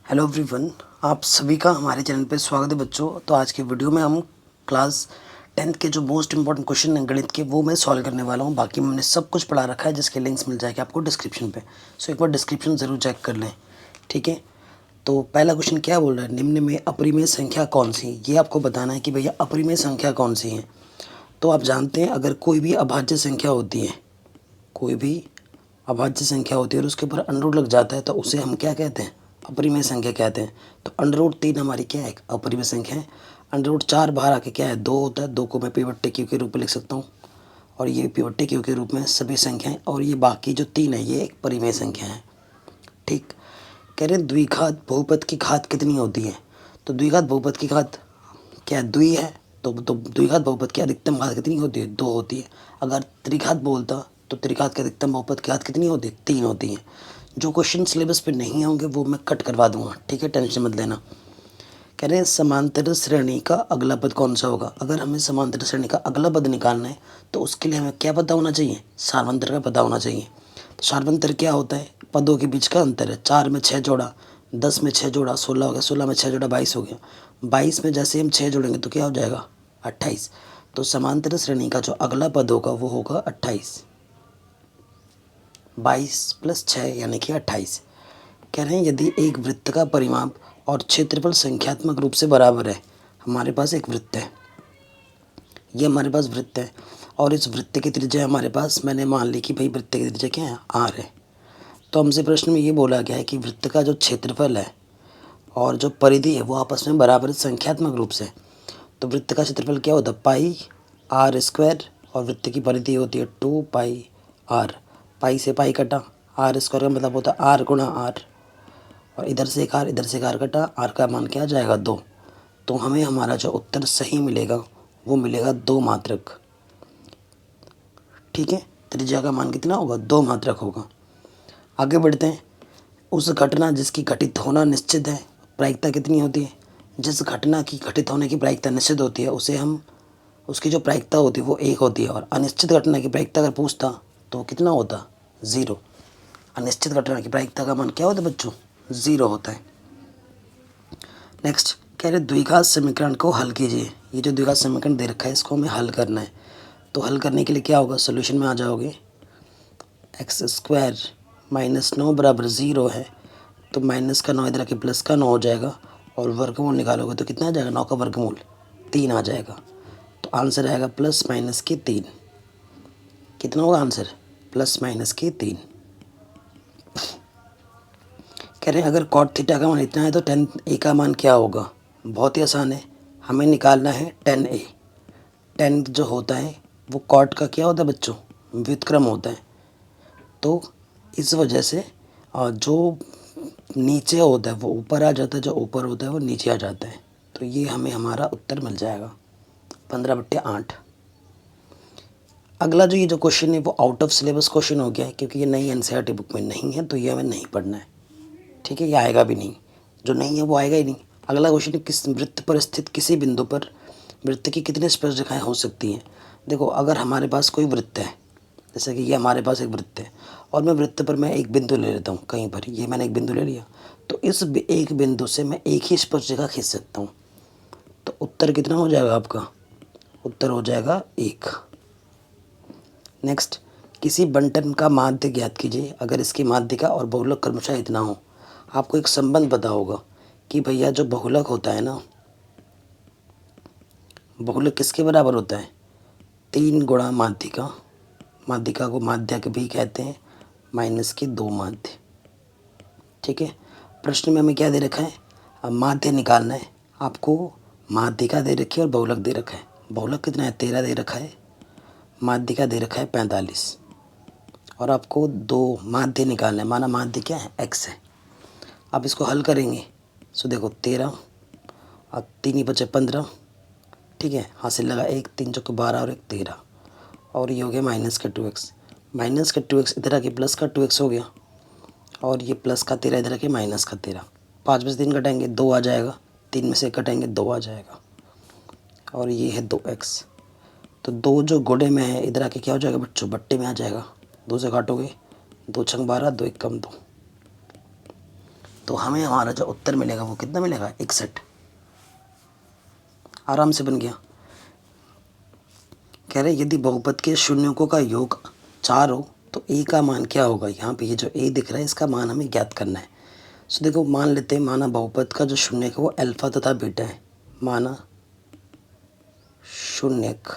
Hello everyone, आप सभी का हमारे चैनल पे स्वागत है बच्चों। तो आज के वीडियो में हम क्लास 10th के जो मोस्ट इंपॉर्टेंट क्वेश्चन हैं गणित के वो मैं सॉल्व करने वाला हूँ। बाकी मैंने सब कुछ पढ़ा रखा है जिसके लिंक्स मिल जाएंगे आपको डिस्क्रिप्शन पे। सो एक बार डिस्क्रिप्शन ज़रूर चेक कर लें, ठीक है। तो पहला क्वेश्चन क्या बोल रहा है, निम्न में अपरिमेय संख्या कौन सी। ये आपको बताना है कि भैया अपरिमेय संख्या कौन सी है। तो आप जानते हैं अगर कोई भी अभाज्य संख्या होती है, कोई भी अभाज्य संख्या होती है और उसके ऊपर अंडर लग जाता है तो उसे हम क्या कहते हैं, अपरिमेय संख्या कहते हैं। तो अंडर रूट 3 हमारी क्या है, अपरिमेय संख्या है। अंडर रूट 4 बाहर आके क्या है, 2 होता है। 2 को मैं पिवट क्यू के रूप में लिख सकता हूँ और ये पिवट क्यू के रूप में सभी संख्याएं, और ये बाकी जो 3 है ये एक परिमेय संख्या है, ठीक। कह रहे हैं द्विघात बहुपद की घात कितनी होती है। तो द्विघात बहुपद की घात क्या है, द्वि है। तो द्विघात बहुपद की अधिकतम घात कितनी होती है, 2 होती है। अगर त्रिघात बोलता तो त्रिघात की अधिकतम बहुपद की घात कितनी होती है, 3 होती है। जो क्वेश्चन सिलेबस पे नहीं होंगे वो मैं कट करवा दूंगा, ठीक है, टेंशन मत लेना। कह रहे हैं समांतर श्रेणी का अगला पद कौन सा होगा। अगर हमें समांतर श्रेणी का अगला पद निकालना है तो उसके लिए हमें क्या पता होना चाहिए, सार्वंतर का पता होना चाहिए। तो सार्वंतर क्या होता है, पदों के बीच का अंतर है। 4 में 6 जोड़ा, 10 में 6 जोड़ा 16 हो गया, 16 में 6 जोड़ा 22 हो गया, 22 में जैसे हम 6 जोड़ेंगे तो क्या हो जाएगा, 28। तो समांतर श्रेणी का जो अगला पद होगा वो होगा 28। 22 + 6 यानी कि 28। कह रहे हैं यदि एक वृत्त का परिमाप और क्षेत्रफल संख्यात्मक रूप से बराबर है। हमारे पास एक वृत्त है, ये हमारे पास वृत्त है और इस वृत्त की त्रिज्या हमारे पास, मैंने मान ली कि भाई वृत्त की त्रिज्या क्या है, r है। तो हमसे प्रश्न में ये बोला गया है कि वृत्त का जो क्षेत्रफल है और जो परिधि है वो आपस में बराबर संख्यात्मक रूप से। तो वृत्त का क्षेत्रफल क्या होता है, πr² और वृत्त की परिधि होती है 2πr। पाई से पाई कटा, r² का मतलब होता है r गुणा r, और इधर से एक आर, इधर से एक आर कटा, आर का मान क्या आ जाएगा, 2। तो हमें हमारा जो उत्तर सही मिलेगा वो मिलेगा 2 मात्रक, ठीक है। त्रिज्या का मान कितना होगा, 2 मात्रक होगा। आगे बढ़ते हैं। उस घटना जिसकी घटित होना निश्चित है, प्रायिकता कितनी होती है। जिस घटना की घटित होने की प्रायिकता निश्चित होती है उसे हम, उसकी जो प्रायिकता होती है वो 1 होती है। और अनिश्चित घटना की प्रायिकता अगर पूछता तो कितना होता, 0। अनिश्चित घटना की प्रायिकता का मान क्या होता है बच्चों, 0 होता है। नेक्स्ट कह रहे द्विघात समीकरण को हल कीजिए। ये जो द्विघात समीकरण दे रखा है इसको हमें हल करना है। तो हल करने के लिए क्या होगा, सोल्यूशन में आ जाओगे। x² - 9 बराबर 0 है, तो माइनस का 9 इधर आके प्लस का 9 हो जाएगा, और वर्गमूल निकालोगे तो कितना आ जाएगा, 9 का वर्गमूल 3 आ जाएगा। तो आंसर आएगा +- 3। कितना होगा आंसर, +- 3। कह रहे हैं अगर cot थीटा का मान इतना है तो tan A का मान क्या होगा। बहुत ही आसान है, हमें निकालना है tan A। tan जो होता है वो cot का क्या होता है बच्चों, व्युत्क्रम होता है। तो इस वजह से जो नीचे होता है वो ऊपर आ जाता है, जो ऊपर होता है वो नीचे आ जाता है। तो ये हमें हमारा उत्तर मिल जाएगा 15/8। अगला जो ये जो क्वेश्चन है वो आउट ऑफ सिलेबस क्वेश्चन हो गया है, क्योंकि ये नई एनसीईआरटी बुक में नहीं है तो ये हमें नहीं पढ़ना है, ठीक है। ये आएगा भी नहीं, जो नहीं है वो आएगा ही नहीं। अगला क्वेश्चन है किस वृत्त पर स्थित किसी बिंदु पर वृत्त की कितनी स्पर्शरेखाएं हो सकती हैं। देखो अगर हमारे पास कोई वृत्त है, जैसे कि ये हमारे पास एक वृत्त है और मैं वृत्त पर मैं एक बिंदु ले लेता हूँ कहीं पर, ये मैंने एक बिंदु ले लिया, तो इस एक बिंदु से मैं एक ही स्पर्शरेखा खींच सकता हूँ। तो उत्तर कितना हो जाएगा आपका, उत्तर हो जाएगा 1। नेक्स्ट किसी बंटन का माध्य ज्ञात कीजिए अगर इसकी माध्यिका और बहुलक क्रमशः इतना हो। आपको एक संबंध पता होगा कि भैया जो बहुलक होता है ना, बहुलक किसके बराबर होता है, 3 गुणा माध्यिका। माध्यिका को माध्यक भी कहते हैं, -2 माध्य, ठीक है। प्रश्न में हमें क्या दे रखा है, अब माध्य निकालना है आपको। माध्यिका दे रखी है और बहुलक दे रखा है। बहुलक कितना है, 13 दे रखा है, माध्यिका दे रखा है 45, और आपको 2 माध्य निकालना है। माना माध्य क्या है, x है। आप इसको हल करेंगे सो देखो 13 और 3 बचे 15, ठीक है। हासिल लगा 1 3 चौके 12 और 1 13, और ये हो गया -2x। -2x इधर आके प्लस का 2x हो गया, और ये प्लस का 13 इधर आके -13। 5 में से 3 कटेंगे 2 आ जाएगा, 3 में से कटेंगे 2 आ जाएगा, और ये है 2x। तो 2 जो गुणे में है इधर आके क्या हो जाएगा बच्चों, बट्टे में आ जाएगा। 2 से काटोगे 2 × 12, 2 × 1 = 2। तो हमें हमारा जो उत्तर मिलेगा वो कितना मिलेगा, 61। आराम से बन गया। कह रहे यदि बहुपद के शून्यकों का योग 4 हो तो ए का मान क्या होगा। यहाँ पे ये जो ए दिख रहा है इसका मान हमें ज्ञात करना है। सो देखो मान लेते हैं, माना बहुपद का जो शून्यक है वो अल्फा तथा बीटा है। माना शून्यक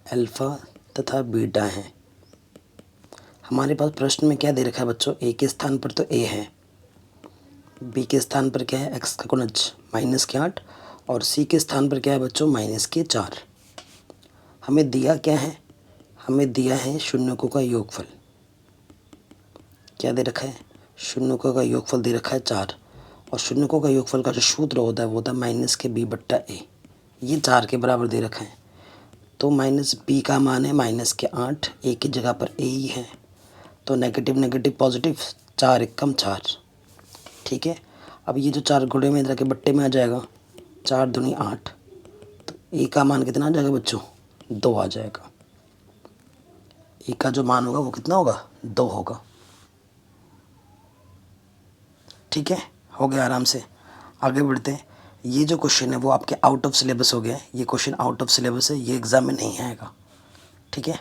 अल्फा तथा बीटा है। हमारे पास प्रश्न में क्या दे रखा है बच्चों, ए के स्थान पर तो ए है, बी के स्थान पर क्या है एक्स का गुणज -8 और सी के स्थान पर क्या है बच्चों -4। हमें दिया क्या है, हमें दिया है शून्यकों का योगफल। क्या दे रखा है, शून्यकों का योगफल दे रखा है 4 और शून्यकों का योगफल का जो सूत्र होता है वो होता है -b/a। ये 4 के बराबर दे रखा है। तो -b का मान है -8, ए की जगह पर ए ही है तो नेगेटिव नेगेटिव पॉजिटिव, 4 एकम 4। ठीक है, अब ये जो 4 गुणे में इधर के बट्टे में आ जाएगा, 4 दूनी 8, तो ए का मान कितना आ जाएगा बच्चों, 2 आ जाएगा। ए का जो मान होगा वो कितना होगा, 2 होगा। ठीक है, हो गया। आराम से आगे बढ़ते हैं। ये जो क्वेश्चन है वो आपके आउट ऑफ सिलेबस हो गया है। ये क्वेश्चन आउट ऑफ सिलेबस है, ये एग्जाम में नहीं आएगा। ठीक है,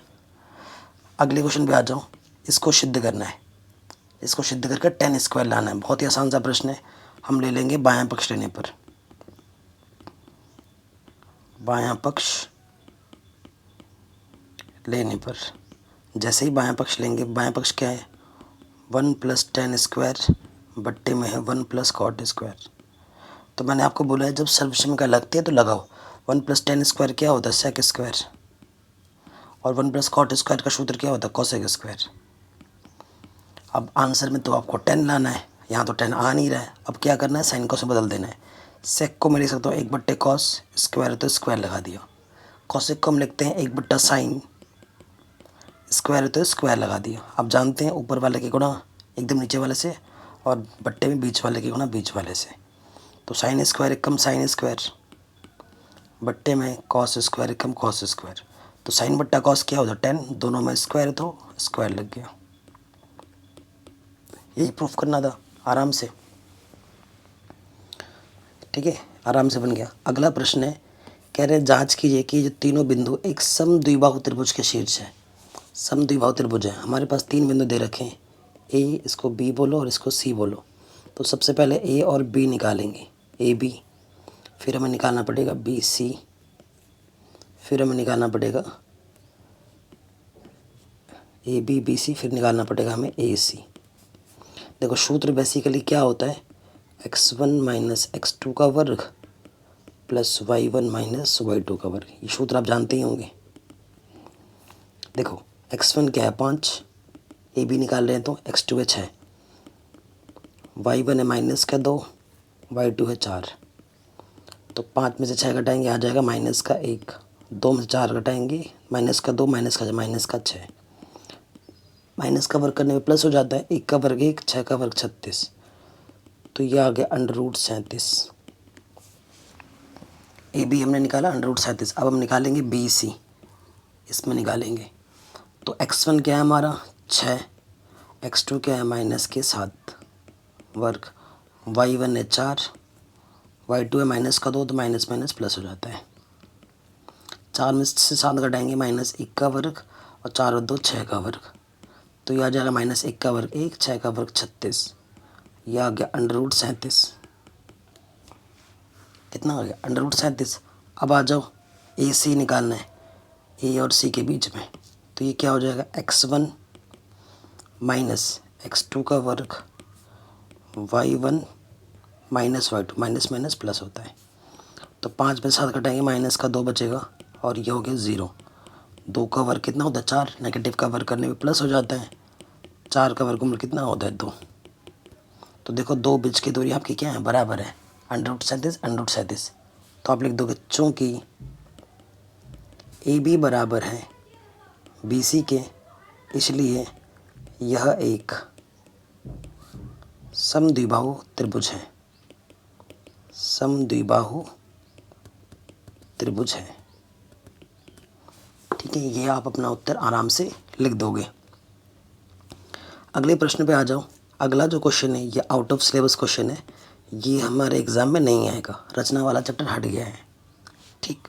अगले क्वेश्चन पे आ जाओ। इसको सिद्ध करना है, इसको सिद्ध करके 10 स्क्वायर लाना है। बहुत ही आसान सा प्रश्न है। हम ले लेंगे बायां पक्ष लेने पर, बायां पक्ष लेने पर जैसे ही बायां पक्ष लेंगे, बायां पक्ष क्या है 1 + 10 स्क्वायर बट्टे में है 1 + cot स्क्वायर। तो मैंने आपको बोला है जब सर्वसम का लगती है तो लगाओ। 1 + 10 स्क्वायर क्या होता है, सेक स्क्वायर, और 1 + cot स्क्वायर का सूत्र क्या होता है, कोसेक स्क्वायर। अब आंसर में तो आपको 10 लाना है, यहाँ तो 10 आ नहीं रहा है। अब क्या करना है, साइन को से बदल देना है। सेक को मैं लिख सकता हूँ 1/cos, स्क्वायर तो स्क्वायर लगा दिया। कोसेक को हम लिखते हैं 1/sin, स्क्वायर तो स्क्वायर लगा दिया। अब जानते हैं ऊपर वाले के गुणा एकदम नीचे वाले से और बट्टे में बीच वाले के गुणा बीच वाले से। तो साइन स्क्वायर एकम साइन स्क्वायर बट्टे में कॉस स्क्वायर एकम कॉस स्क्वायर। तो साइन बट्टा कॉस क्या होता है 10, दोनों में स्क्वायर तो स्क्वायर लग गया। यही प्रूफ करना था आराम से। ठीक है, आराम से बन गया। अगला प्रश्न है, कह रहे जांच कीजिए कि जो तीनों बिंदु एक समद्विबाहु त्रिभुज के शीर्ष है। समद्विबाहु त्रिभुज है, हमारे पास 3 बिंदु दे रखे हैं, ए, इसको बी बोलो और इसको सी बोलो। तो सबसे पहले ए और बी निकालेंगे, ए बी, फिर हमें निकालना पड़ेगा बी सी, फिर हमें निकालना पड़ेगा ए बी बी सी, फिर निकालना पड़ेगा हमें ए सी। देखो सूत्र बेसिकली क्या होता है, x1 - x2 का वर्ग प्लस y1 - y2 का वर्ग। ये सूत्र आप जानते ही होंगे। देखो x1 क्या है 5, ए बी निकाल रहे हैं तो x2 है 6, y1 है -2, y2 है 4। तो 5 में से 6 घटाएंगे आ जाएगा -1, 2 में से 4 घटाएंगे -2, -6, माइनस का वर्ग करने में प्लस हो जाता है, 1 का वर्ग 1, 6 का वर्ग 36। तो ये आ गया √37। ए बी हमने निकाला √37। अब हम निकालेंगे बी सी, इसमें निकालेंगे। तो x1 क्या है हमारा 6, x2 क्या है -7 वर्ग, y1 है 4, y2 है -2, तो माइनस माइनस प्लस हो जाता है। 4 में से 7 घटाएंगे -1 का वर्ग और 4 और 2 6 का वर्ग। तो यह आ जाएगा -1 का वर्ग 1, 6 का वर्ग 36। यह आ गया √37। कितना आ गया √37। अब आ जाओ ए सी निकालना है, ए और सी के बीच में। तो ये क्या हो जाएगा x1 - x2 का वर्ग, y1 - y2, minus minus plus होता है। तो 5 में 7 घटाएंगे -2 बचेगा और ये हो गया 0। 2 का वर्ग कितना होता है 4, नेगेटिव का वर्ग करने में प्लस हो जाता है। 4 का वर्गमूल कितना होता है 2। तो देखो 2 बीच की दूरी आपकी क्या है, बराबर है √37। तो आप लिख दोगे चूँकि ए बी बराबर है बी सी के, इसलिए यह एक समद्विबाहु त्रिभुज है, समद्विबाहु त्रिभुज है। ठीक है, ये आप अपना उत्तर आराम से लिख दोगे। अगले प्रश्न पे आ जाओ। अगला जो क्वेश्चन है ये आउट ऑफ सिलेबस क्वेश्चन है, ये हमारे एग्ज़ाम में नहीं आएगा, रचना वाला चैप्टर हट गया है। ठीक,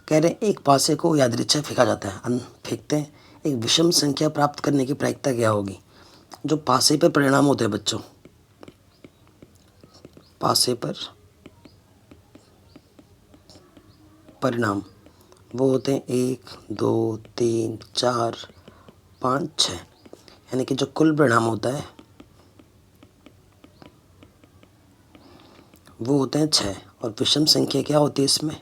कह रहे हैं एक पासे को यादृच्छा फेंका जाता है, फेंकते हैं, एक विषम संख्या प्राप्त करने की प्रायिकता क्या होगी। जो पासे पर परिणाम होते हैं बच्चों, पासे पर परिणाम वो होते हैं 1 2 3 4 5 6, यानी कि जो कुल परिणाम होता है वो होते हैं 6। और विषम संख्या क्या होती है इसमें,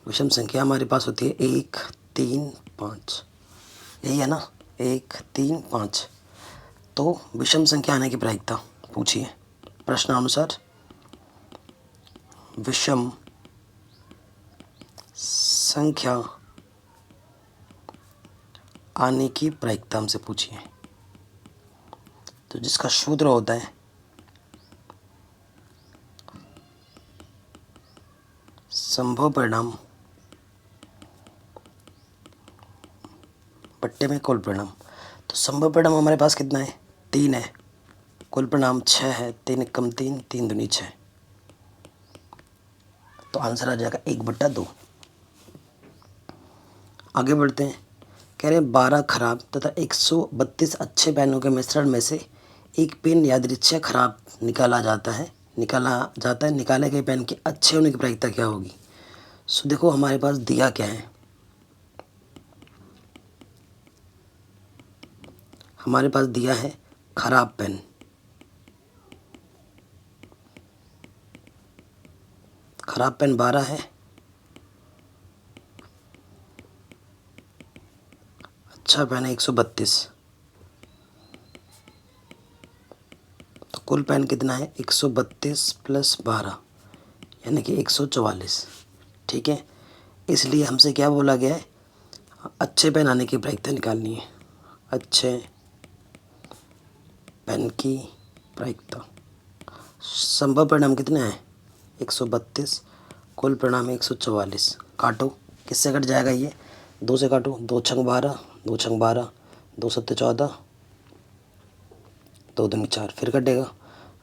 विषम संख्या हमारे पास होती है 1 3 5, यही है ना, 1 3 5। तो विषम संख्या आने की प्रायिकता पूछिए प्रश्नानुसार, विषम संख्या आने की प्रायिकता हमसे पूछिए। तो जिसका सूत्र होता है संभव परिणाम बट्टे में कुल परिणाम। तो संभव परिणाम हमारे पास कितना है, 3 है, कुल परिणाम 6 है, 3 एकम 3, 3 दूनी 6, तो आंसर आ जाएगा 1/2। आगे बढ़ते हैं, कह रहे हैं 12 खराब तथा 132 अच्छे पेनों के मिश्रण में से एक पेन यादृच्छा खराब निकाला जाता है, निकाले गए पेन के अच्छे होने की प्रायिकता क्या होगी। सो देखो हमारे पास दिया क्या है, हमारे पास दिया है खराब पेन, खराब पेन 12 है, अच्छा पेन है 132, तो कुल पेन कितना है 132 + 12 यानी कि 144। ठीक है, इसलिए हमसे क्या बोला गया है, अच्छे पेन आने की प्रायिकता निकालनी है, अच्छे पेन की प्रायिकता। संभव परिणाम कितने हैं 132, कुल परिणाम है 144, काटो, किससे कट जाएगा ये, 2 से काटो, 2 छंग 12, 2 छंग 12, 2 सत्ते 14, 2 दूनी 4, फिर कटेगा,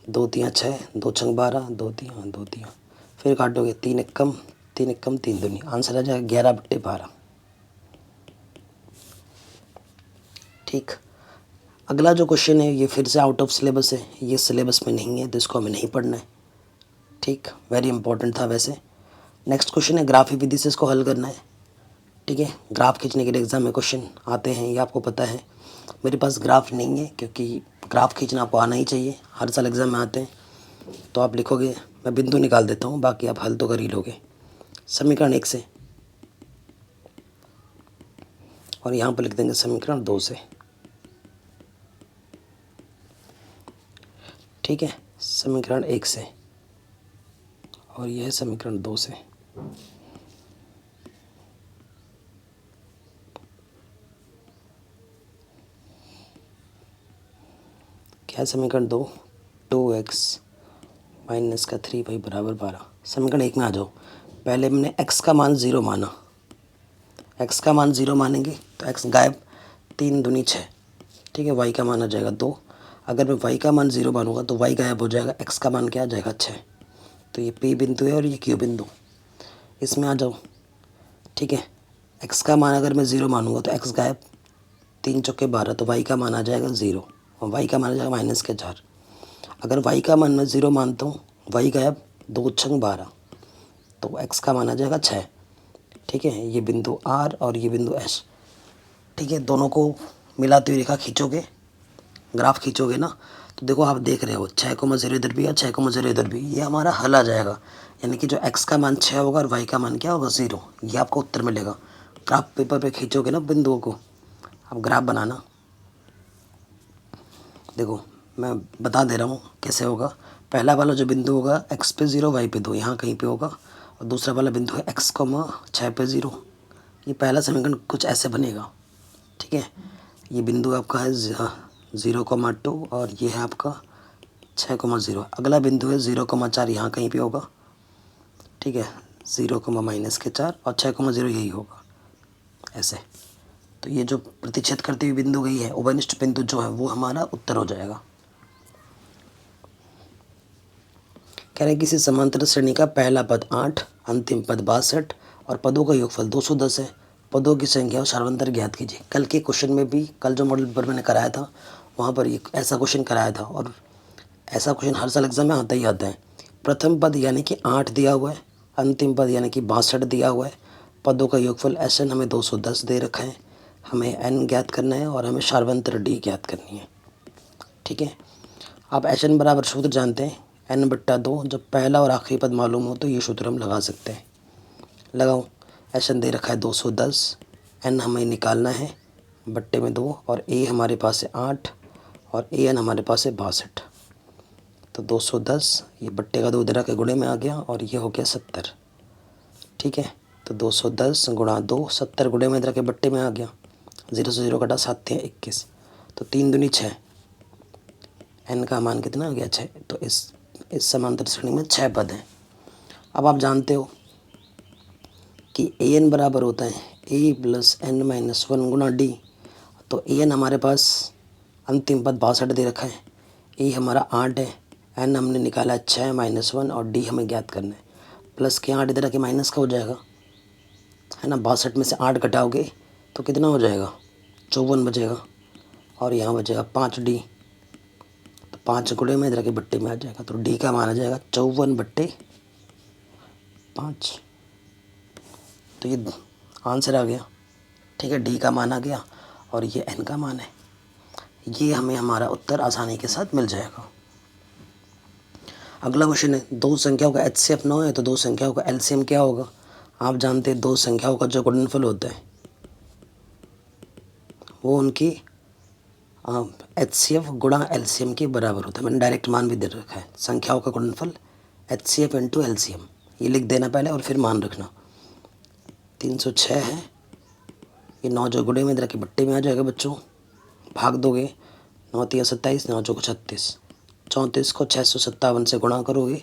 2 तियाँ 6, 2 छंग 12, 2 तियाँ 2 तियाँ, फिर काटोगे, 3 एकम 3 दूनी, आंसर आ जाएगा 11/12। ठीक, अगला जो क्वेश्चन है ये फिर से आउट ऑफ सिलेबस है, ये सिलेबस में नहीं है तो इसको हमें नहीं पढ़ना है। ठीक, वेरी इंपॉर्टेंट था वैसे। नेक्स्ट क्वेश्चन है ग्राफी विधि से इसको हल करना है। ठीक है, ग्राफ खींचने के लिए एग्जाम में क्वेश्चन आते हैं, ये आपको पता है। मेरे पास ग्राफ नहीं है क्योंकि ग्राफ खींचना आपको आना ही चाहिए, हर साल एग्ज़ाम में आते हैं। तो आप लिखोगे, मैं बिंदु निकाल देता हूँ, बाकी आप हल तो कर ही लोगे। समीकरण 1 से, और यहाँ पर लिख देंगे समीकरण 2 से। ठीक है, समीकरण 1 से, और यह है समीकरण 2 से। क्या समीकरण 2, 2x - 3y = 12। समीकरण 1 में आ जाओ, पहले हमने x का मान 0 माना, x का मान 0 मानेंगे तो x गायब, 3 दूनी 6। ठीक है, y का मान आ जाएगा 2, अगर मैं y का मान 0 मानूंगा तो y गायब हो जाएगा, x का मान क्या आ जाएगा 6। तो ये P बिंदु है और ये Q बिंदु, इसमें आ जाओ। ठीक है, x का मान अगर मैं 0 मानूंगा तो x गायब, 3 चौके 12, तो y का मान आ जाएगा 0 और y का मान आ जाएगा -4। अगर y का मान मैं 0 मानता हूँ, y गायब, 2 छंग 12, तो x का मान आ जाएगा 6। ठीक है, ये बिंदु R और ये बिंदु S। ठीक है, दोनों को मिलाती हुई रेखा खींचोगे, ग्राफ खींचोगे ना, तो देखो आप देख रहे हो 6,0 इधर भी है, 6,0 इधर भी, ये हमारा हल आ जाएगा। यानी कि जो x का मान 6 होगा और y का मान क्या होगा 0, ये आपको उत्तर मिलेगा। ग्राफ पेपर पे खींचोगे ना बिंदुओं को, अब ग्राफ बनाना, देखो मैं बता दे रहा हूँ कैसे होगा। पहला वाला जो बिंदु होगा x पे 0 y पे 2, यहाँ कहीं पे होगा, और दूसरा वाला बिंदु है x, 6 पे 0। ये पहला समीकरण कुछ ऐसे बनेगा। ठीक है, ये बिंदु आपका है 0,2 और ये है आपका 6,0। अगला बिंदु है 0,4, यहाँ कहीं पे होगा। ठीक है, 0, -4 और 6,0 यही होगा, ऐसे। तो ये जो प्रतिच्छेद करती हुई बिंदु गई है, उभयनिष्ठ बिंदु जो है वो हमारा उत्तर हो जाएगा। कह रहे हैं किसी समांतर श्रेणी का पहला पद 8, अंतिम पद 62 और पदों का योगफल 210 है। पदों की संख्या और सार्वंतर ज्ञात कीजिए। कल के क्वेश्चन में भी, कल जो मॉडल पेपर मैंने कराया था वहाँ पर एक ऐसा क्वेश्चन कराया था, और ऐसा क्वेश्चन हर साल एग्जाम में आता ही आता है। प्रथम पद यानी कि 8 दिया हुआ है, अंतिम पद यानी कि 62 दिया हुआ है, पदों का योगफल SN हमें 210 दे रखा है, हमें N ज्ञात करना है और हमें सार्वंतर D ज्ञात करनी है। ठीक है, आप SN बराबर सूत्र जानते हैं, N/2। जब पहला और आखिरी पद मालूम हो तो ये सूत्र हम लगा सकते हैं। लगाओ, SN दे रखा है 210, N हमें निकालना है बट्टे में 2, और A हमारे पास है 8 और AN हमारे पास है 62। तो 210 ये बट्टे का 2 इधर के गुणे में आ गया और ये हो गया 70। ठीक है, तो 210 गुणा 2, 70 गुणे में इधर के बट्टे में आ गया, 0 से 0 कटा, 7 × 21, तो 3 दूनी 6। N का मान कितना आ गया? 6। तो इस समांतर श्रेणी में 6 पद हैं। अब आप जानते हो कि AN बराबर होता है A + N-1 गुणा D। तो AN हमारे पास अंतिम पद 62 दे रखा है, A हमारा 8 है, N हमने निकाला है 6 - 1 और D हमें ज्ञात करना है। प्लस के 8 इधर के माइनस का हो जाएगा, है ना। 62 में से 8 घटाओगे तो कितना हो जाएगा? 54 बचेगा, और यहाँ बचेगा 5D। तो 5 गुणे में इधर के बट्टे में आ जाएगा, तो D का मान आ जाएगा 54/5। तो ये आंसर आ गया। ठीक है, D का मान आ गया और ये N का मान है। ये हमें हमारा उत्तर आसानी के साथ मिल जाएगा। अगला क्वेश्चन है, दो संख्याओं का HCF 9 है तो दो संख्याओं का LCM क्या होगा? आप जानते हैं दो संख्याओं का जो गुणनफल होता है वो उनकी HCF गुणा LCM के बराबर होता है। मैंने डायरेक्ट मान भी दे रखा है, संख्याओं का गुणनफल HCF × LCM। ये लिख देना पहले और फिर मान रखना। 306 है, ये 9 जो गुणे में इधर के बट्टे में आ जाएगा बच्चों, भाग दोगे, 9 × 3 = 27, 9 × 4 = 36, 34 को 657 से गुणा करोगे,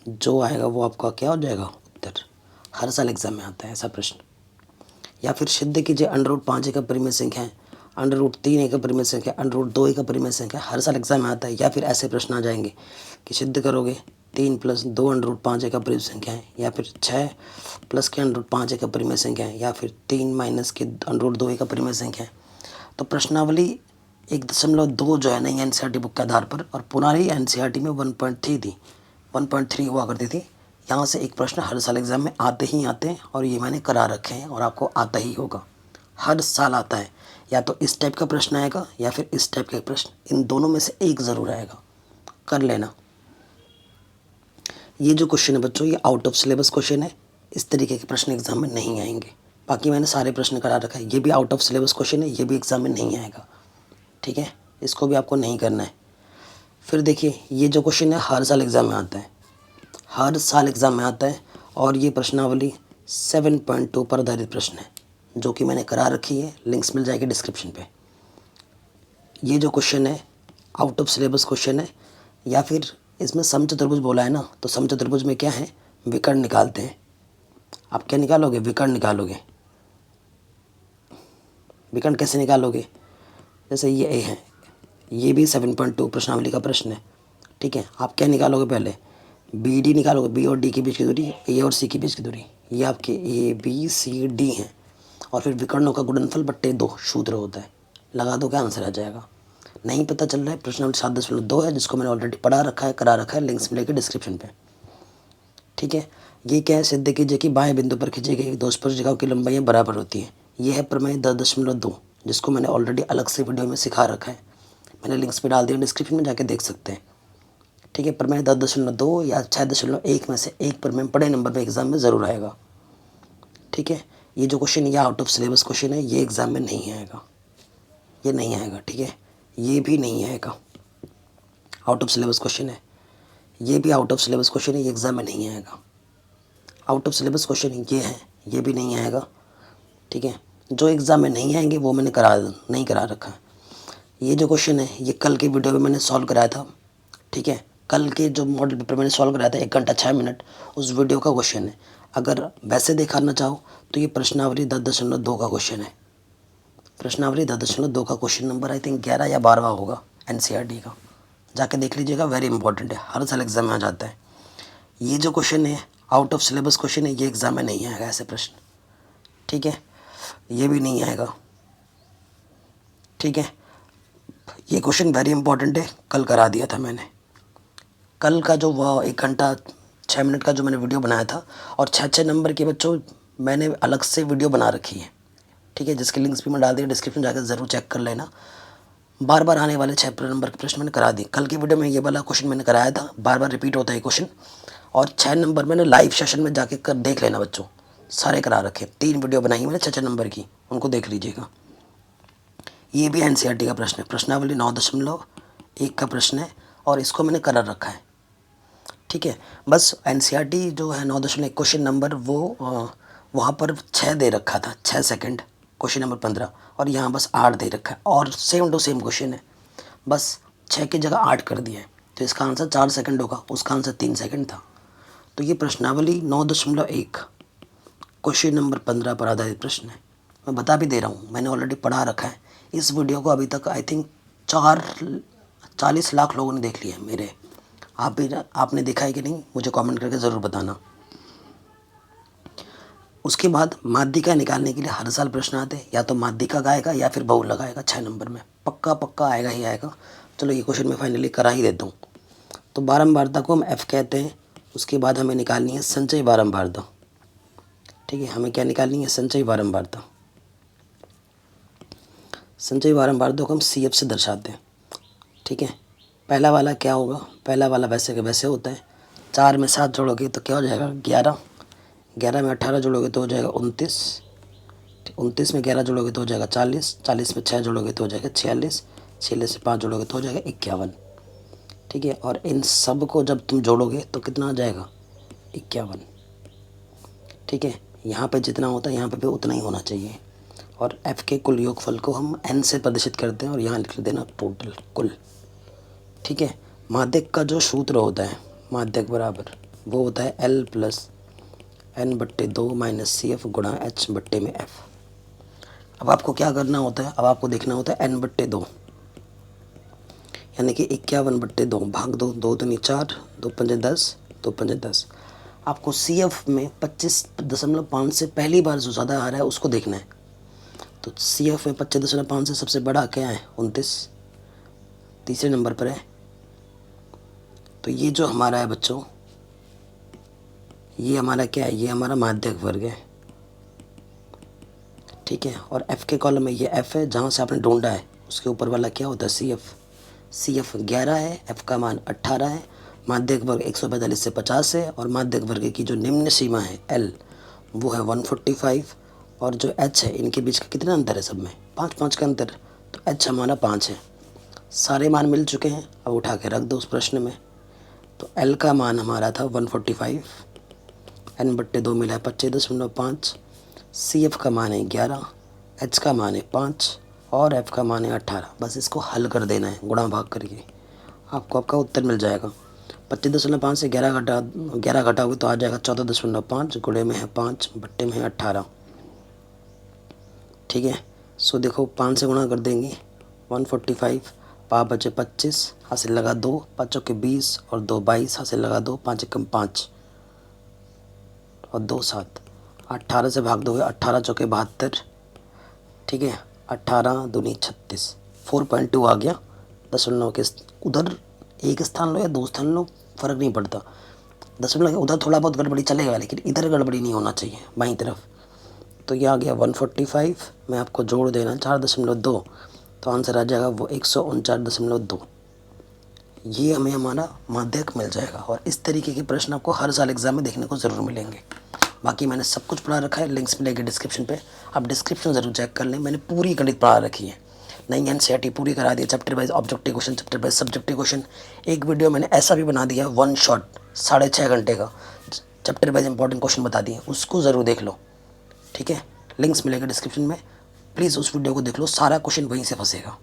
जो आएगा वो आपका क्या हो जाएगा? उत्तर। हर साल एग्जाम में आता है ऐसा प्रश्न। या फिर सिद्ध कीजिए √5 एक अपरिमेय संख्या है, √3 एक अपरिमेय संख्या, √2 एक अपरिमेय संख्या। हर साल एग्जाम में आता है। या फिर ऐसे प्रश्न आ जाएंगे कि सिद्ध करोगे 3 + 2 √5 एक अपरिमेय संख्या है, या फिर 6 + के √5 एक अपरिमेय संख्या है, या फिर 3 - के √2 एक अपरिमेय संख्या है। तो प्रश्नावली 1.2 जो है नई NCERT बुक के आधार पर, और पुरानी NCERT में 1.3 थी, 1.3 हुआ करती थी। यहाँ से एक प्रश्न हर साल एग्जाम में आते ही आते हैं, और ये मैंने करा रखे हैं और आपको आता ही होगा। हर साल आता है, या तो इस टाइप का प्रश्न आएगा या फिर इस टाइप का प्रश्न, इन दोनों में से एक ज़रूर आएगा, कर लेना। ये जो क्वेश्चन है बच्चों, ये आउट ऑफ सिलेबस क्वेश्चन है, इस तरीके के प्रश्न एग्जाम में नहीं आएंगे। बाकी मैंने सारे प्रश्न करा रखा है। ये भी आउट ऑफ सिलेबस क्वेश्चन है, ये भी एग्जाम में नहीं आएगा। ठीक है, इसको भी आपको नहीं करना है। फिर देखिए, ये जो क्वेश्चन है हर साल एग्ज़ाम में आता है, हर साल एग्ज़ाम में आता है, और ये प्रश्नावली 7.2 पर आधारित प्रश्न है, जो कि मैंने करा रखी है, लिंक्स मिल जाएगी डिस्क्रिप्शन पे। ये जो क्वेश्चन है आउट ऑफ सिलेबस क्वेश्चन है। या फिर इसमें समचतुर्भुज बोला है ना, तो समचतुर्भुज में क्या है? विकर्ण निकालते हैं। आप क्या निकालोगे? विकर्ण निकालोगे। विकर्ण कैसे निकालोगे? जैसे ये A है, ये भी 7.2 प्रश्नावली का प्रश्न है। ठीक है, आप क्या निकालोगे? पहले BD निकालोगे, B और D के बीच की दूरी, A और C के बीच की दूरी। ये आपके ABCD हैं, और फिर विकर्णों का गुणनफल बट्टे 2 सूत्र होता है। लगा दो, क्या आंसर आ जाएगा? नहीं पता चल रहा है? प्रश्नावली 7.2 है, जिसको मैंने ऑलरेडी पढ़ा रखा है, करा रखा है, लिंक्स मिलेगी डिस्क्रिप्शन पे। ठीक है, ये क्या है? सिद्ध कीजिए कि बाएं बिंदु पर खींची गई दो स्पर्शिकाओं की लंबाइयाँ बराबर होती हैं। यह है प्रमेय 10.2, जिसको मैंने ऑलरेडी अलग से वीडियो में सिखा रखा है, मैंने लिंक्स पे डाल दिया, डिस्क्रिप्शन में जाके देख सकते हैं। ठीक है, प्रमेय 10.2 या 6.1 में से एक प्रमेय बड़े नंबर पे एग्जाम में ज़रूर आएगा। ठीक है, ये जो क्वेश्चन ये आउट ऑफ सिलेबस क्वेश्चन है, ये एग्ज़ाम में नहीं आएगा, ये नहीं आएगा। ठीक है, ये भी नहीं आएगा, आउट ऑफ सिलेबस क्वेश्चन है। ये भी आउट ऑफ सिलेबस क्वेश्चन है, ये एग्ज़ाम में नहीं आएगा। आउट ऑफ सिलेबस क्वेश्चन ये है, ये भी नहीं आएगा। ठीक है, जो एग्ज़ाम में नहीं आएंगे वो मैंने नहीं करा रखा है। ये जो क्वेश्चन है ये कल के वीडियो में मैंने सॉल्व कराया था। ठीक है, कल के जो मॉडल पेपर मैंने सॉल्व कराया था 1 घंटा 6 मिनट, उस वीडियो का क्वेश्चन है। अगर वैसे दिखाना चाहो तो ये प्रश्नावली 10.2 का क्वेश्चन है। प्रश्नावली 10.2 का क्वेश्चन नंबर आई थिंक 11 या 12वां होगा एनसीईआरटी का, जाके देख लीजिएगा, वेरी इंपॉर्टेंट है, हर साल एग्जाम में आ जाता है। ये जो क्वेश्चन है आउट ऑफ सिलेबस क्वेश्चन है, ये एग्जाम में नहीं आएगा ऐसे प्रश्न, ठीक है, ये भी नहीं आएगा, ठीक है। ये क्वेश्चन वेरी इंपॉर्टेंट है, कल करा दिया था मैंने, कल का जो वह 1 घंटा 6 मिनट का जो मैंने वीडियो बनाया था, और 6 नंबर के बच्चों मैंने अलग से वीडियो बना रखी है, ठीक है, जिसके लिंक्स भी मैं डाल दिया डिस्क्रिप्शन, जाकर ज़रूर चेक कर लेना। बार बार आने वाले 6 नंबर के प्रश्न मैंने करा दिए, कल की वीडियो में ये वाला क्वेश्चन मैंने कराया था, बार बार रिपीट होता है क्वेश्चन, और 6 नंबर मैंने लाइव सेशन में जाके कर देख लेना बच्चों, सारे करा रखे, 3 वीडियो बनाई मैंने 6 नंबर की, उनको देख लीजिएगा। ये भी एनसीईआरटी का प्रश्न है, प्रश्नावली 9.1 का प्रश्न है, और इसको मैंने करा रखा है, ठीक है। बस एनसीईआरटी जो है 9.1 क्वेश्चन नंबर वो वहाँ पर 6 दे रखा था, 6 सेकंड क्वेश्चन नंबर 15, और यहाँ बस 8 दे रखा है, और सेम टू सेम क्वेश्चन है, बस 6 की जगह 8 कर दिया है, तो इसका आंसर 4 सेकंड होगा, उसका आंसर 3 सेकंड था। तो ये प्रश्नावली 9.1 क्वेश्चन नंबर 15 पर आधारित प्रश्न है। मैं बता भी दे रहा हूँ, मैंने ऑलरेडी पढ़ा रखा है, इस वीडियो को अभी तक आई थिंक 40 लाख लोगों ने देख लिया है मेरे, आप भी, आपने देखा है कि नहीं, मुझे कमेंट करके ज़रूर बताना। उसके बाद माध्यिका निकालने के लिए हर साल प्रश्न आते हैं, या तो माध्यिका का आएगा या फिर बहुल लगाएगा, 6 नंबर में पक्का आएगा ही आएगा। चलो ये क्वेश्चन मैं फाइनली करा ही देता हूँ। तो बारंबारता को हम एफ कहते हैं, उसके बाद हमें निकालनी है संचयी बारंबारता, ठीक है, हमें क्या निकालनी है, संचयी बारंबारता। संचयी बारंबारता को हम सी एफ से दर्शाते हैं, ठीक है। पहला वाला क्या होगा, पहला वाला वैसे के वैसे होता है, 4 में 7 जोड़ोगे तो क्या हो जाएगा 11, 11 में 18 जोड़ोगे तो हो जाएगा 29, 29 में 11 जोड़ोगे तो हो जाएगा 40, 40 में 6 जोड़ोगे तो हो जाएगा 46, 46 से 5 जोड़ोगे तो हो जाएगा 51, ठीक है। और इन सब को जब तुम जोड़ोगे तो कितना आ जाएगा 51, ठीक है। यहाँ पे जितना होता है यहाँ पे भी उतना ही होना चाहिए, और एफ के कुल योगफल को हम एन से प्रदर्शित करते हैं, और यहाँ लिख देना टोटल कुल, ठीक है। माध्यक का जो सूत्र होता है, माध्यक बराबर वो होता है L plus N/2 minus CF गुणा H/में F। अब आपको क्या करना होता है, अब आपको देखना होता है N/2, यानी कि 51/2 भाग 2, 2 दूनी 4, 2 पंजे 10, 2 पंजे 10। आपको CF में 25.5 से पहली बार जो ज़्यादा आ रहा है उसको देखना है, तो CF में 25.5 से सबसे बड़ा क्या है 29, तीसरे नंबर पर है। तो ये जो हमारा है बच्चों, ये हमारा क्या है, ये हमारा माध्यक वर्ग है, ठीक है। और F के कॉलम में ये F है, जहाँ से आपने ढूंढा है उसके ऊपर वाला क्या होता है CF, CF 11 है, F का मान 18 है, माध्यक वर्ग 145 से 50 है, और माध्यक वर्ग की जो निम्न सीमा है L वो है 145, और जो H है इनके बीच का कितना अंतर है, सब में 5 का अंतर, तो H हमारा 5 है। सारे मान मिल चुके हैं, अब उठा के रख दो उस प्रश्न में। तो L का मान हमारा था 145, N/2 मिला है 25.5, CF का मान है 11, H का मान है 5, और F का मान है 18। बस इसको हल कर देना है गुणा भाग करके, आपको आपका उत्तर मिल जाएगा। 25.5 से 11 घटाओगे तो आ जाएगा 14.5, गुणे में है 5, बट्टे में है 18, ठीक है। सो देखो 5 से गुणा कर देंगे 145, 5 बचे 25, हासिल लगा 2, 5 चौके 20, और 2 22, हासिल लगा 2, 5 एकम 5, और 2 7, 18 से भाग दोगे 18 चौके 72, ठीक है, 18 दूनी 36, 4.2 आ गया। दशमलव के उधर एक स्थान लो या 2 स्थान लो, फ़र्क नहीं पड़ता, दशमलव के उधर थोड़ा बहुत गड़बड़ी चलेगा, लेकिन इधर गड़बड़ी नहीं होना चाहिए बाईं तरफ। तो ये आ गया 145 में आपको जोड़ देना 4.2, तो आंसर आ जाएगा वो 149.2। ये हमें हमारा माध्यक मिल जाएगा, और इस तरीके के प्रश्न आपको हर साल एग्जाम में देखने को ज़रूर मिलेंगे। बाकी मैंने सब कुछ पढ़ा रखा है, लिंक्स मिलेंगे डिस्क्रिप्शन पे, आप डिस्क्रिप्शन ज़रूर चेक कर लें। मैंने पूरी गणित पढ़ा रखी है, नई एनसीईआरटी पूरी करा दी है, chapter wise objective question, chapter wise subjective question. एक वीडियो मैंने ऐसा भी बना दिया 1 शॉट 6.5 घंटे का, चैप्टर वाइज इंपॉर्टेंट क्वेश्चन बता दिए, उसको ज़रूर देख लो, ठीक है। लिंक्स मिलेंगे डिस्क्रिप्शन में, प्लीज़ उस वीडियो को देख लो, सारा क्वेश्चन वहीं से फंसेगा।